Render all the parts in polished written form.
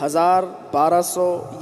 1000, 1200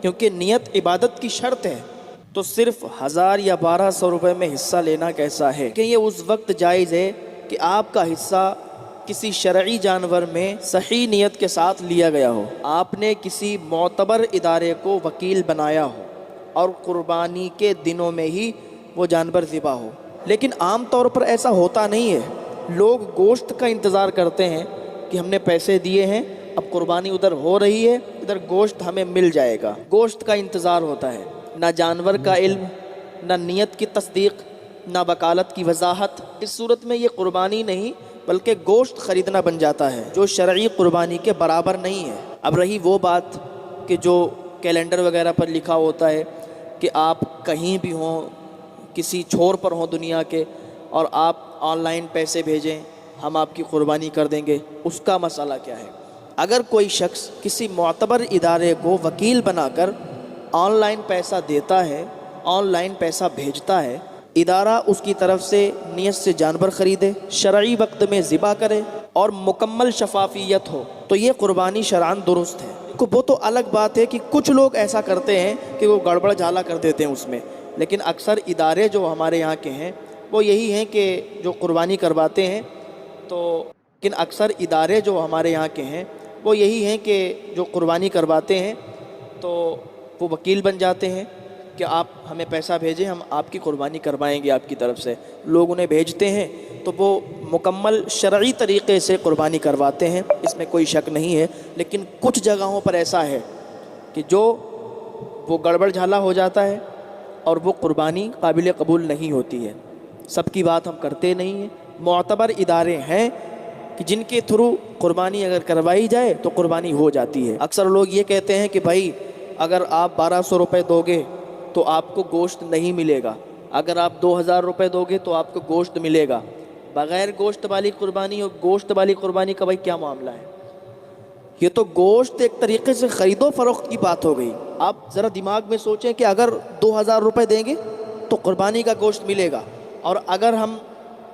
کیونکہ نیت عبادت کی شرط ہے، تو صرف 1000 یا 1200 روپے میں حصہ لینا کیسا ہے کہ یہ اس وقت جائز ہے کہ آپ کا حصہ کسی شرعی جانور میں صحیح نیت کے ساتھ لیا گیا ہو، آپ نے کسی معتبر ادارے کو وکیل بنایا ہو اور قربانی کے دنوں میں ہی وہ جانور ذبح ہو۔ لیکن عام طور پر ایسا ہوتا نہیں ہے، لوگ گوشت کا انتظار کرتے ہیں کہ ہم نے پیسے دیے ہیں، اب قربانی ادھر ہو رہی ہے، ادھر گوشت ہمیں مل جائے گا، گوشت کا انتظار ہوتا ہے، نہ جانور کا علم، نہ نیت کی تصدیق، نہ وکالت کی وضاحت۔ اس صورت میں یہ قربانی نہیں بلکہ گوشت خریدنا بن جاتا ہے، جو شرعی قربانی کے برابر نہیں ہے۔ اب رہی وہ بات کہ جو کیلنڈر وغیرہ پر لکھا ہوتا ہے کہ آپ کہیں بھی ہوں، کسی چھور پر ہوں دنیا کے، اور آپ آن لائن پیسے بھیجیں، ہم آپ کی قربانی کر دیں گے، اس کا مسئلہ کیا ہے؟ اگر کوئی شخص کسی معتبر ادارے کو وکیل بنا کر آن لائن پیسہ دیتا ہے، آن لائن پیسہ بھیجتا ہے، ادارہ اس کی طرف سے نیت سے جانور خریدے، شرعی وقت میں ذبح کرے اور مکمل شفافیت ہو، تو یہ قربانی شرعاً درست ہے۔ وہ تو الگ بات ہے کہ کچھ لوگ ایسا کرتے ہیں کہ وہ گڑبڑ جھالا کر دیتے ہیں اس میں، لیکن اکثر ادارے جو ہمارے یہاں کے ہیں وہ یہی ہیں کہ جو قربانی کرواتے ہیں، تو لیکن اکثر ادارے جو ہمارے یہاں کے ہیں وہ یہی ہیں کہ جو قربانی کرواتے ہیں تو وہ وکیل بن جاتے ہیں کہ آپ ہمیں پیسہ بھیجیں، ہم آپ کی قربانی کروائیں گے آپ کی طرف سے، لوگ انہیں بھیجتے ہیں تو وہ مکمل شرعی طریقے سے قربانی کرواتے ہیں، اس میں کوئی شک نہیں ہے۔ لیکن کچھ جگہوں پر ایسا ہے کہ جو وہ گڑبڑ جھالا ہو جاتا ہے اور وہ قربانی قابل قبول نہیں ہوتی ہے۔ سب کی بات ہم کرتے نہیں ہیں، معتبر ادارے ہیں کہ جن کے تھرو قربانی اگر کروائی جائے تو قربانی ہو جاتی ہے۔ اکثر لوگ یہ کہتے ہیں کہ بھائی اگر آپ 1200 روپے دو گے تو آپ کو گوشت نہیں ملے گا، اگر آپ 2000 روپے دو گے تو آپ کو گوشت ملے گا۔ بغیر گوشت والی قربانی اور گوشت والی قربانی کا بھائی کیا معاملہ ہے؟ یہ تو گوشت ایک طریقے سے خرید و فروخت کی بات ہو گئی۔ آپ ذرا دماغ میں سوچیں کہ اگر 2000 روپے دیں گے تو قربانی کا گوشت ملے گا، اور اگر ہم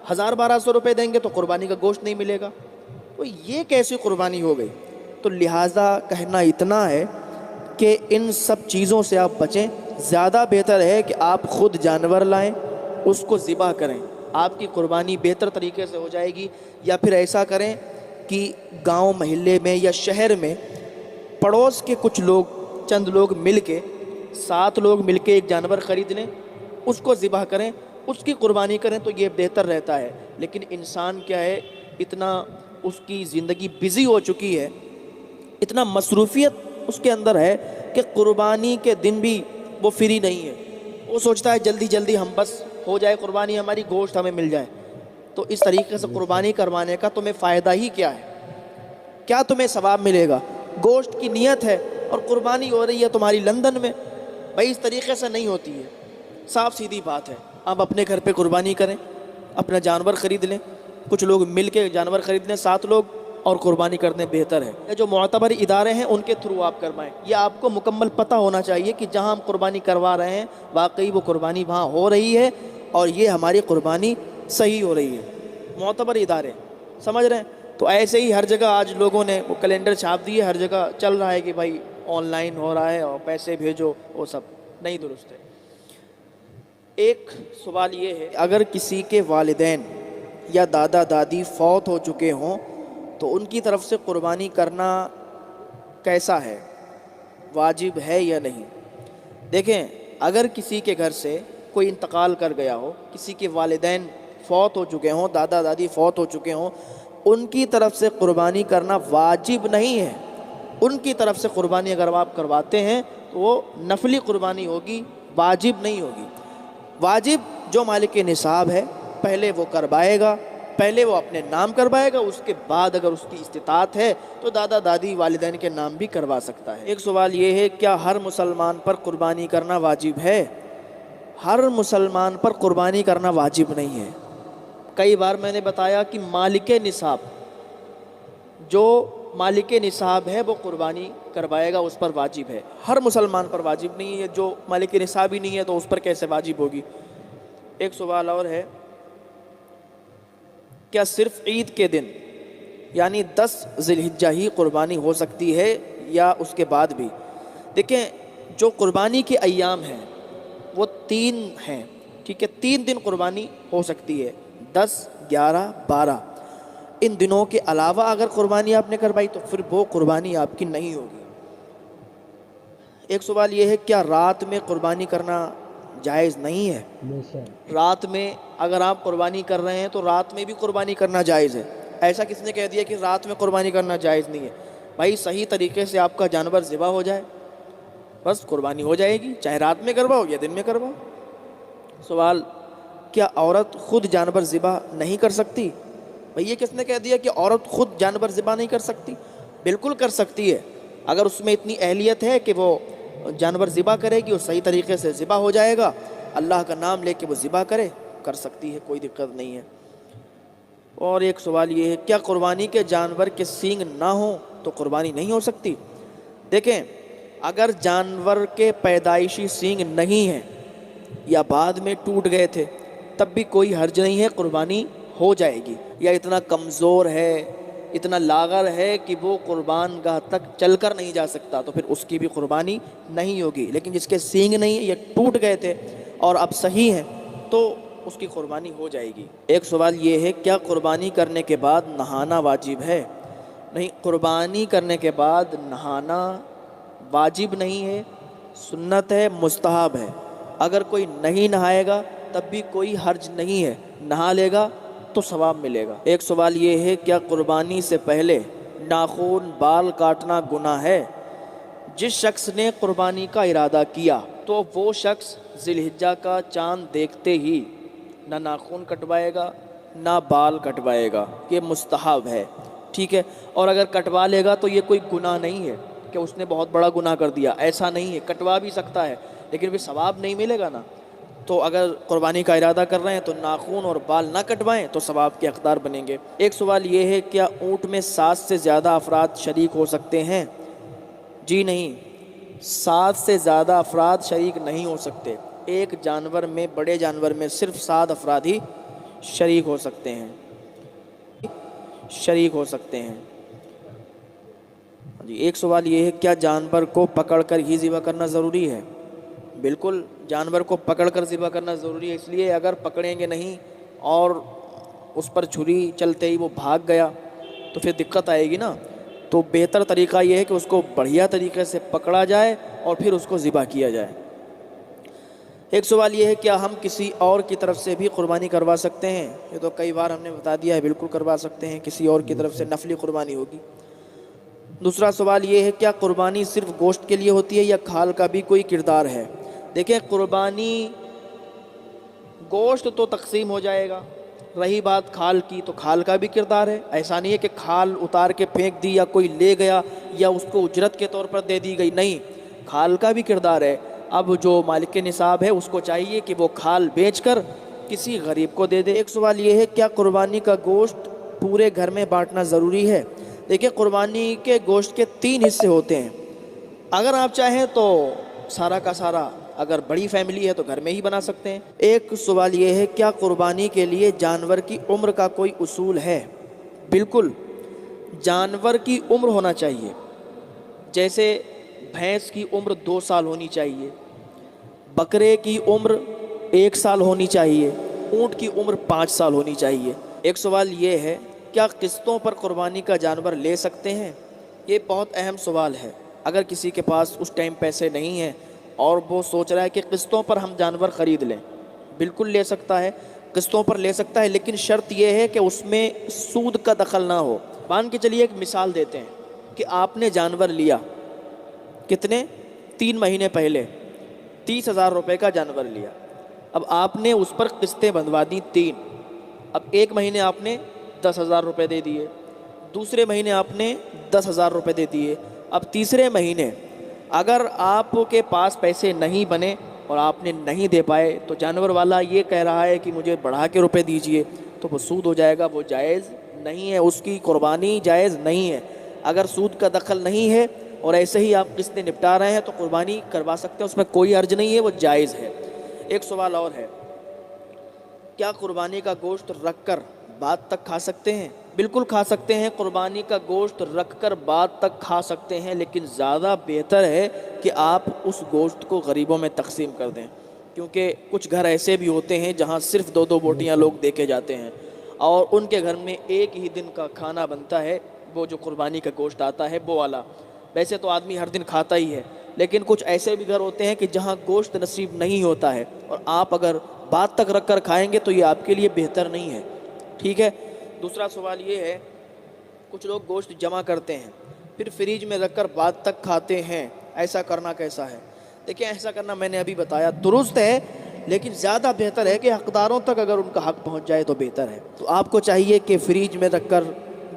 1200 روپے دیں گے تو قربانی کا گوشت نہیں ملے گا، تو یہ کیسی قربانی ہو گئی؟ تو لہٰذا کہنا اتنا ہے کہ ان سب چیزوں سے آپ بچیں۔ زیادہ بہتر ہے کہ آپ خود جانور لائیں، اس کو ذبح کریں، آپ کی قربانی بہتر طریقے سے ہو جائے گی۔ یا پھر ایسا کریں کہ گاؤں محلے میں یا شہر میں پڑوس کے کچھ لوگ، چند لوگ مل کے، 7 لوگ مل کے ایک جانور خرید لیں، اس کو ذبح کریں، اس کی قربانی کریں، تو یہ بہتر رہتا ہے۔ لیکن انسان کیا ہے، اتنا اس کی زندگی بزی ہو چکی ہے، اتنا مصروفیت اس کے اندر ہے کہ قربانی کے دن بھی وہ فری نہیں ہے، وہ سوچتا ہے جلدی جلدی ہم بس ہو جائے قربانی ہماری، گوشت ہمیں مل جائے۔ تو اس طریقے سے قربانی کروانے کا تمہیں فائدہ ہی کیا ہے؟ کیا تمہیں ثواب ملے گا؟ گوشت کی نیت ہے اور قربانی ہو رہی ہے تمہاری لندن میں، بھائی اس طریقے سے نہیں ہوتی ہے۔ صاف سیدھی بات ہے، آپ اپنے گھر پہ قربانی کریں، اپنا جانور خرید لیں، کچھ لوگ مل کے جانور خرید لیں 7 لوگ، اور قربانی کرنے بہتر ہے۔ جو معتبر ادارے ہیں ان کے تھرو آپ کروائیں، یہ آپ کو مکمل پتہ ہونا چاہیے کہ جہاں ہم قربانی کروا رہے ہیں واقعی وہ قربانی وہاں ہو رہی ہے اور یہ ہماری قربانی صحیح ہو رہی ہے۔ معتبر ادارے، سمجھ رہے ہیں؟ تو ایسے ہی ہر جگہ آج لوگوں نے وہ کیلنڈر چھاپ دیے، ہر جگہ چل رہا ہے کہ بھائی آن لائن ہو رہا ہے اور پیسے بھیجو، وہ سب نہیں درست ہے۔ ایک سوال یہ ہے، اگر کسی کے والدین یا دادا دادی فوت ہو چکے ہوں تو ان کی طرف سے قربانی کرنا کیسا ہے، واجب ہے یا نہیں؟ دیکھیں، اگر کسی کے گھر سے کوئی انتقال کر گیا ہو، کسی کے والدین فوت ہو چکے ہوں، دادا دادی فوت ہو چکے ہوں، ان کی طرف سے قربانی کرنا واجب نہیں ہے۔ ان کی طرف سے قربانی اگر آپ کرواتے ہیں تو وہ نفلی قربانی ہوگی، واجب نہیں ہوگی۔ واجب جو مالک نصاب ہے پہلے وہ کروائے گا، پہلے وہ اپنے نام کروائے گا، اس کے بعد اگر اس کی استطاعت ہے تو دادا دادی والدین کے نام بھی کروا سکتا ہے۔ ایک سوال یہ ہے، کیا ہر مسلمان پر قربانی کرنا واجب ہے؟ ہر مسلمان پر قربانی کرنا واجب نہیں ہے۔ کئی بار میں نے بتایا کہ مالک نصاب، جو مالک نصاب ہے وہ قربانی کروائے گا، اس پر واجب ہے۔ ہر مسلمان پر واجب نہیں ہے، جو مالک نصاب ہی نہیں ہے تو اس پر کیسے واجب ہوگی؟ ایک سوال اور ہے، کیا صرف عید کے دن یعنی 10 ذی الحجہ ہی قربانی ہو سکتی ہے یا اس کے بعد بھی؟ دیکھیں، جو قربانی کے ایام ہیں وہ 3 ہیں، ٹھیک ہے، 3 دن قربانی ہو سکتی ہے، 10، 11، 12۔ ان دنوں کے علاوہ اگر قربانی آپ نے کروائی تو پھر وہ قربانی آپ کی نہیں ہوگی۔ ایک سوال یہ ہے، کیا رات میں قربانی کرنا جائز نہیں ہے؟ بے شک رات میں اگر آپ قربانی کر رہے ہیں تو رات میں بھی قربانی کرنا جائز ہے۔ ایسا کس نے کہہ دیا کہ رات میں قربانی کرنا جائز نہیں ہے؟ بھائی صحیح طریقے سے آپ کا جانور ذبح ہو جائے بس قربانی ہو جائے گی، چاہے رات میں کرواؤ یا دن میں کرواؤ۔ سوال، کیا عورت خود جانور ذبح نہیں کر سکتی؟ بھئی یہ کس نے کہہ دیا کہ عورت خود جانور ذبح نہیں کر سکتی؟ بالکل کر سکتی ہے، اگر اس میں اتنی اہلیت ہے کہ وہ جانور ذبح کرے گی اور صحیح طریقے سے ذبح ہو جائے گا، اللہ کا نام لے کے وہ ذبح کرے، کر سکتی ہے، کوئی دقت نہیں ہے۔ اور ایک سوال یہ ہے، کیا قربانی کے جانور کے سینگ نہ ہوں تو قربانی نہیں ہو سکتی؟ دیکھیں، اگر جانور کے پیدائشی سینگ نہیں ہیں یا بعد میں ٹوٹ گئے تھے تب بھی کوئی حرج نہیں ہے، قربانی ہو جائے گی۔ یا اتنا کمزور ہے، اتنا لاغر ہے کہ وہ قربان گاہ تک چل کر نہیں جا سکتا تو پھر اس کی بھی قربانی نہیں ہوگی، لیکن جس کے سینگ نہیں ہیں یا ٹوٹ گئے تھے اور اب صحیح ہیں تو اس کی قربانی ہو جائے گی۔ ایک سوال یہ ہے، کیا قربانی کرنے کے بعد نہانا واجب ہے؟ نہیں، قربانی کرنے کے بعد نہانا واجب نہیں ہے، سنت ہے، مستحب ہے۔ اگر کوئی نہیں نہائے گا تب بھی کوئی حرج نہیں ہے، نہا لے گا تو ثواب ملے گا۔ ایک سوال یہ ہے، کیا قربانی سے پہلے ناخن بال کاٹنا گناہ ہے؟ جس شخص نے قربانی کا ارادہ کیا تو وہ شخص ذی الحجہ کا چاند دیکھتے ہی نہ ناخن کٹوائے گا نہ بال کٹوائے گا، یہ مستحب ہے، ٹھیک ہے۔ اور اگر کٹوا لے گا تو یہ کوئی گناہ نہیں ہے کہ اس نے بہت بڑا گناہ کر دیا، ایسا نہیں ہے، کٹوا بھی سکتا ہے لیکن پھر ثواب نہیں ملے گا نا۔ تو اگر قربانی کا ارادہ کر رہے ہیں تو ناخن اور بال نہ کٹوائیں تو ثواب کے حقدار بنیں گے۔ ایک سوال یہ ہے، کیا اونٹ میں 7 سے زیادہ افراد شریک ہو سکتے ہیں؟ جی نہیں، 7 سے زیادہ افراد شریک نہیں ہو سکتے، ایک جانور میں، بڑے جانور میں صرف 7 افراد ہی شریک ہو سکتے ہیں، شریک ہو سکتے ہیں۔ جی ایک سوال یہ ہے، کیا جانور کو پکڑ کر ہی ذبح کرنا ضروری ہے؟ بالکل، جانور کو پکڑ کر ذبح کرنا ضروری ہے، اس لیے اگر پکڑیں گے نہیں اور اس پر چھری چلتے ہی وہ بھاگ گیا تو پھر دقت آئے گی نا۔ تو بہتر طریقہ یہ ہے کہ اس کو بڑھیا طریقے سے پکڑا جائے اور پھر اس کو ذبح کیا جائے۔ ایک سوال یہ ہے، کیا ہم کسی اور کی طرف سے بھی قربانی کروا سکتے ہیں؟ یہ تو کئی بار ہم نے بتا دیا ہے، بالکل کروا سکتے ہیں، کسی اور کی طرف سے نفلی قربانی ہوگی۔ دوسرا سوال یہ ہے، کیا قربانی صرف گوشت کے لیے ہوتی ہے یا کھال کا بھی کوئی کردار ہے؟ دیکھیں، قربانی گوشت تو تقسیم ہو جائے گا، رہی بات کھال کی تو کھال کا بھی کردار ہے۔ ایسا نہیں ہے کہ کھال اتار کے پھینک دی یا کوئی لے گیا یا اس کو اجرت کے طور پر دے دی گئی، نہیں، کھال کا بھی کردار ہے۔ اب جو مالک نصاب ہے اس کو چاہیے کہ وہ کھال بیچ کر کسی غریب کو دے دے۔ ایک سوال یہ ہے، کیا قربانی کا گوشت پورے گھر میں بانٹنا ضروری ہے؟ دیکھیں، قربانی کے گوشت کے 3 حصے ہوتے ہیں، اگر آپ چاہیں تو سارا کا سارا، اگر بڑی فیملی ہے تو گھر میں ہی بنا سکتے ہیں۔ ایک سوال یہ ہے، کیا قربانی کے لیے جانور کی عمر کا کوئی اصول ہے؟ بالکل، جانور کی عمر ہونا چاہیے، جیسے بھینس کی عمر 2 سال ہونی چاہیے، بکرے کی عمر 1 سال ہونی چاہیے، اونٹ کی عمر 5 سال ہونی چاہیے۔ ایک سوال یہ ہے، کیا قسطوں پر قربانی کا جانور لے سکتے ہیں؟ یہ بہت اہم سوال ہے۔ اگر کسی کے پاس اس ٹائم پیسے نہیں ہیں اور وہ سوچ رہا ہے کہ قسطوں پر ہم جانور خرید لیں، بالکل لے سکتا ہے، قسطوں پر لے سکتا ہے، لیکن شرط یہ ہے کہ اس میں سود کا دخل نہ ہو۔ مان کے چلیے، ایک مثال دیتے ہیں کہ آپ نے جانور لیا، کتنے؟ 3 مہینے پہلے 30,000 روپے کا جانور لیا، اب آپ نے اس پر قسطیں بندھوا دی 3، اب 1 مہینے آپ نے 10,000 روپے دے دیے، دوسرے مہینے آپ نے 10,000 روپے دے دیے، اب تیسرے مہینے اگر آپ کے پاس پیسے نہیں بنے اور آپ نے نہیں دے پائے تو جانور والا یہ کہہ رہا ہے کہ مجھے بڑھا کے روپے دیجئے، تو وہ سود ہو جائے گا، وہ جائز نہیں ہے، اس کی قربانی جائز نہیں ہے۔ اگر سود کا دخل نہیں ہے اور ایسے ہی آپ قسطیں نپٹا رہے ہیں تو قربانی کروا سکتے ہیں، اس میں کوئی حرج نہیں ہے، وہ جائز ہے۔ ایک سوال اور ہے، کیا قربانی کا گوشت رکھ کر بعد تک کھا سکتے ہیں؟ بالکل کھا سکتے ہیں، قربانی کا گوشت رکھ کر بعد تک کھا سکتے ہیں، لیکن زیادہ بہتر ہے کہ آپ اس گوشت کو غریبوں میں تقسیم کر دیں، کیونکہ کچھ گھر ایسے بھی ہوتے ہیں جہاں صرف 2 بوٹیاں لوگ دیکھے جاتے ہیں اور ان کے گھر میں ایک ہی دن کا کھانا بنتا ہے، وہ جو قربانی کا گوشت آتا ہے وہ والا۔ ویسے تو آدمی ہر دن کھاتا ہی ہے، لیکن کچھ ایسے بھی گھر ہوتے ہیں کہ جہاں گوشت نصیب نہیں ہوتا ہے، اور آپ اگر بعد تک رکھ کر کھائیں گے تو یہ آپ کے لیے بہتر نہیں ہے، ٹھیک ہے۔ دوسرا سوال یہ ہے، کچھ لوگ گوشت جمع کرتے ہیں پھر فریج میں رکھ کر بعد تک کھاتے ہیں، ایسا کرنا کیسا ہے؟ دیکھیں، ایسا کرنا میں نے ابھی بتایا درست ہے، لیکن زیادہ بہتر ہے کہ حقداروں تک اگر ان کا حق پہنچ جائے تو بہتر ہے۔ تو آپ کو چاہیے کہ فریج میں رکھ کر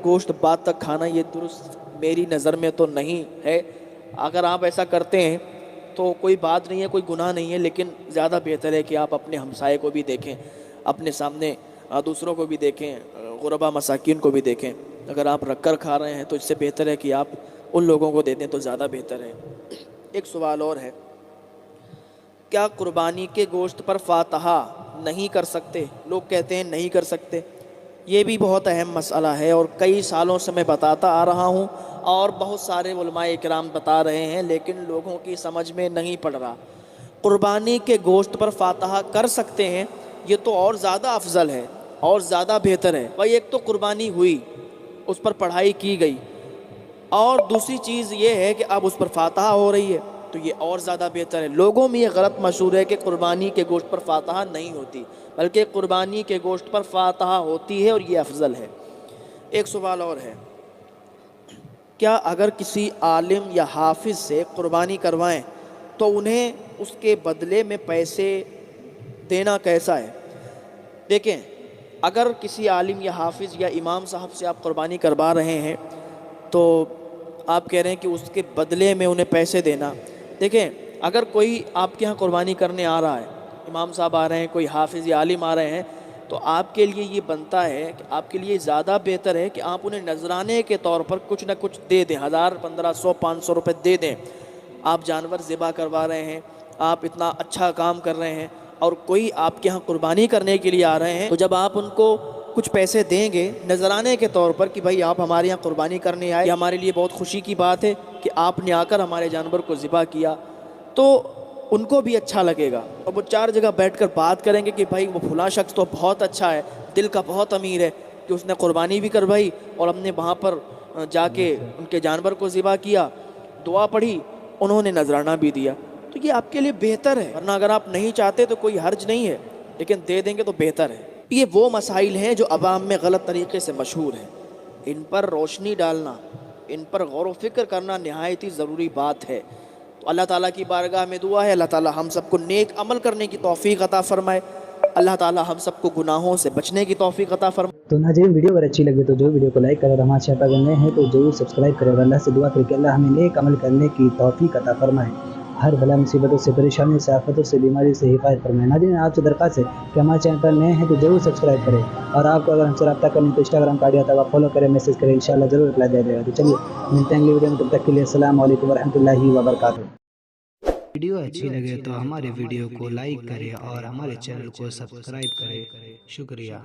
گوشت بعد تک کھانا یہ درست میری نظر میں تو نہیں ہے۔ اگر آپ ایسا کرتے ہیں تو کوئی بات نہیں ہے، کوئی گناہ نہیں ہے، لیکن زیادہ بہتر ہے کہ آپ اپنے ہمسائے کو بھی دیکھیں، اپنے سامنے دوسروں کو بھی دیکھیں، غربا مساکین کو بھی دیکھیں۔ اگر آپ رکھ کر کھا رہے ہیں تو اس سے بہتر ہے کہ آپ ان لوگوں کو دے دیں تو زیادہ بہتر ہے۔ ایک سوال اور ہے، کیا قربانی کے گوشت پر فاتحہ نہیں کر سکتے؟ لوگ کہتے ہیں نہیں کر سکتے، یہ بھی بہت اہم مسئلہ ہے اور کئی سالوں سے میں بتاتا آ رہا ہوں اور بہت سارے علماء اکرام بتا رہے ہیں، لیکن لوگوں کی سمجھ میں نہیں پڑ رہا۔ قربانی کے گوشت پر فاتحہ کر سکتے ہیں، یہ تو اور زیادہ افضل ہے اور زیادہ بہتر ہے۔ بھائی ایک تو قربانی ہوئی، اس پر پڑھائی کی گئی، اور دوسری چیز یہ ہے کہ اب اس پر فاتحہ ہو رہی ہے تو یہ اور زیادہ بہتر ہے۔ لوگوں میں یہ غلط مشہور ہے کہ قربانی کے گوشت پر فاتحہ نہیں ہوتی، بلکہ قربانی کے گوشت پر فاتحہ ہوتی ہے اور یہ افضل ہے۔ ایک سوال اور ہے، کیا اگر کسی عالم یا حافظ سے قربانی کروائیں تو انہیں اس کے بدلے میں پیسے دینا کیسا ہے؟ دیکھیں، اگر کسی عالم یا حافظ یا امام صاحب سے آپ قربانی کروا رہے ہیں تو آپ کہہ رہے ہیں کہ اس کے بدلے میں انہیں پیسے دینا۔ دیکھیں، اگر کوئی آپ کے ہاں قربانی کرنے آ رہا ہے، امام صاحب آ رہے ہیں، کوئی حافظ یا عالم آ رہے ہیں، تو آپ کے لیے یہ بنتا ہے کہ آپ کے لیے زیادہ بہتر ہے کہ آپ انہیں نذرانے کے طور پر کچھ نہ کچھ دے دیں، 1000 1500 500 روپے دے دیں۔ آپ جانور ذبح کروا رہے ہیں، آپ اتنا اچھا کام کر رہے ہیں، اور کوئی آپ کے ہاں قربانی کرنے کے لیے آ رہے ہیں، تو جب آپ ان کو کچھ پیسے دیں گے نذرانے کے طور پر کہ بھائی آپ ہمارے یہاں قربانی کرنے آئے، یہ ہمارے لیے بہت خوشی کی بات ہے کہ آپ نے آ کر ہمارے جانور کو ذبح کیا، تو ان کو بھی اچھا لگے گا، اور وہ 4 جگہ بیٹھ کر بات کریں گے کہ بھائی وہ فلاں شخص تو بہت اچھا ہے، دل کا بہت امیر ہے کہ اس نے قربانی بھی کروائی اور ہم نے وہاں پر جا کے ان کے جانور کو ذبح کیا، دعا پڑھی، انہوں نے نذرانہ بھی دیا، تو یہ آپ کے لیے بہتر ہے۔ ورنہ اگر آپ نہیں چاہتے تو کوئی حرج نہیں ہے، لیکن دے دیں گے تو بہتر ہے۔ یہ وہ مسائل ہیں جو عوام میں غلط طریقے سے مشہور ہیں، ان پر روشنی ڈالنا، ان پر غور و فکر کرنا نہایت ہی ضروری بات ہے۔ تو اللہ تعالیٰ کی بارگاہ میں دعا ہے، اللہ تعالیٰ ہم سب کو نیک عمل کرنے کی توفیق عطا فرمائے، اللہ تعالیٰ ہم سب کو گناہوں سے بچنے کی توفیق عطا فرمائے۔ تو ناظرین، ویڈیو اگر اچھی لگے تو جو ویڈیو کو لائک کرے اور ہمارے چینل پر اگر نئے ہیں تو ضرور سبسکرائب کرے، اور اللہ سے دعا کرے کہ اللہ ہمیں نیک عمل کرنے کی توفیق عطا فرمائے، ہر بلا مصیبتوں سے، پریشانی سے، آفتوں سے، بیماری سے حفاظت فرمائے۔ ناظرین، آپ سے درخواست ہے کہ ہمارے چینل پر نئے ہیں تو ضرور سبسکرائب کریں، اور آپ کو اگر ہم سے رابطہ کریں تو انسٹاگرام کا آئی ڈی آتا ہے، آپ فالو کریں، میسج کریں، انشاءاللہ ضرور رپلائی دیا جائے گا۔ تو چلیے ملتے ہیں اگلی ویڈیو میں، تب تک کے لیے السلام علیکم ورحمۃ اللہ وبرکاتہ۔ ویڈیو اچھی لگے تو ہمارے ویڈیو کو لائک کریں اور ہمارے چینل کو سبسکرائب کریں، شکریہ۔